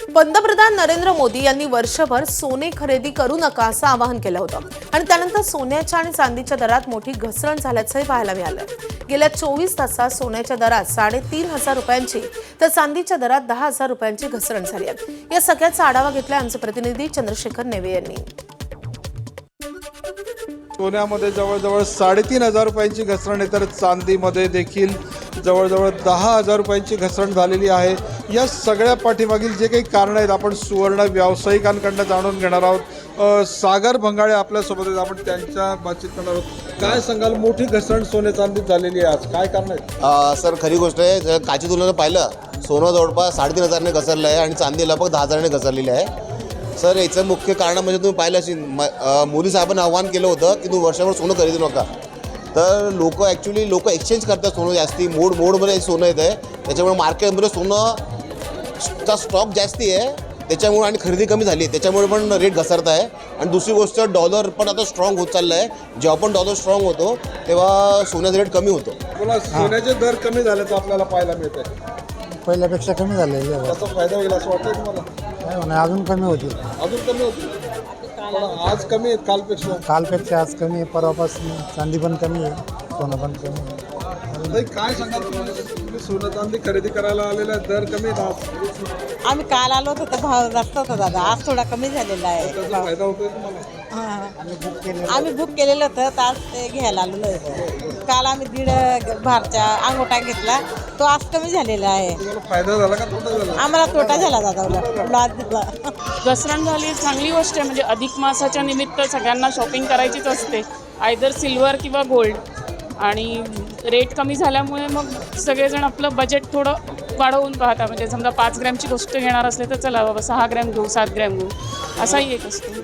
पंतप्रधान नरेंद्र मोदी यांनी वर्षभर सोने खरेदी करू नका असं आवाहन केलं होतं आणि त्यानंतर सोन्याच्या आणि चांदीच्या दरात मोठी घसरण झाल्याचंही पाहायला मिळालं। गेल्या 24 तासात सोन्याच्या दरात 3,500 रुपयांची तर चांदीच्या दरात 10,000 रुपयांची घसरण झाली आहे। या सगळ्याचा आढावा घेतला आमचे प्रतिनिधी चंद्रशेखर नेवे यांनी। सोन्यामध्ये जवळजवळ 3,500 रुपयांची घसरण आहे, तर चांदीमध्ये देखील जवळजवळ 10,000 रुपयांची घसरण झालेली आहे। या सगळ्या पाठीमागील जे काही कारण आहेत आपण सुवर्ण व्यावसायिकांकडून जाणून घेणार आहोत। सागर भंगाळे आपल्यासोबत आहेत, आपण त्यांच्या बातचीत करणार आहोत। काय सांगाल, मोठी घसरण सोने चांदीत झालेली आहे, आज काय कारण आहे? सर खरी गोष्ट आहे, जर काची तुलनेनं पाहिलं सोनं जवळपास 3,500ने घसरलं आहे आणि चांदी लगभग 10,000ने घसरलेली आहे। सर याचं मुख्य कारण म्हणजे तुम्ही पाहिलं असेल, मोदी साहेबांनी आव्हान केलं होतं की तुम्ही वर्षभर सोनं खरेदू नका, तर लोक एक्सचेंज करतात सोनं जास्ती मोडमध्ये सोनं येतं आहे, त्याच्यामुळे मार्केटमध्ये सोनंचा स्टॉक जास्ती आहे त्याच्यामुळे आणि खरेदी कमी झाली आहे, त्याच्यामुळे पण रेट घसरत आहे। आणि दुसरी गोष्ट, डॉलर पण आता स्ट्रॉंग होत चाललं आहे। जेव्हा पण डॉलर स्ट्रॉंग होतो तेव्हा सोन्याचा रेट कमी होतो। मला सोन्याचे दर कमी झाल्याचं आपल्याला पाहायला मिळत आहे, पहिल्यापेक्षा कमी झाले। त्याचा फायदा होईल असं वाटतं तुम्हाला? काय म्हणा, अजून कमी होतील। अजून कमी होतील, पण आज कमी आहेत कालपेक्षा आज कमी आहे, परवापासून चांदी पण कमी आहे, सोनं पण कमी आहे। काय सांगाल, तुम्ही सोनं चांदी खरेदी करायला आलेला दर कमी आहेत आज? आम्ही काल आलो होतो तर भाव जास्त होता दादा, आज थोडा कमी झालेला आहे। त्याचा फायदा होतोय तुम्हाला? आम्ही बुक केलेलं होतं तर आज ते घ्यायला आलेलो होतो। काल आम्ही 1.5 भारचा अंगोठा घेतला, तो आज कमी झालेला आहे। तुम्हाला फायदा झाला का तोटा झाला? आम्हाला तोटा झाला दादा, उलट घसरण झाली चांगली गोष्ट आहे। म्हणजे अधिक मासाच्या निमित्त सगळ्यांना शॉपिंग करायचीच असते, आयदर सिल्वर किंवा गोल्ड, आणि रेट कमी झाल्यामुळे मग सगळेजण आपलं बजेट थोडं वाढवून पाहता। म्हणजे समजा 5 ग्रॅमची गोष्ट घेणार असले तर चला बाबा 6 ग्रॅम घेऊ, 7 ग्रॅम घेऊ, असाही एक असतो।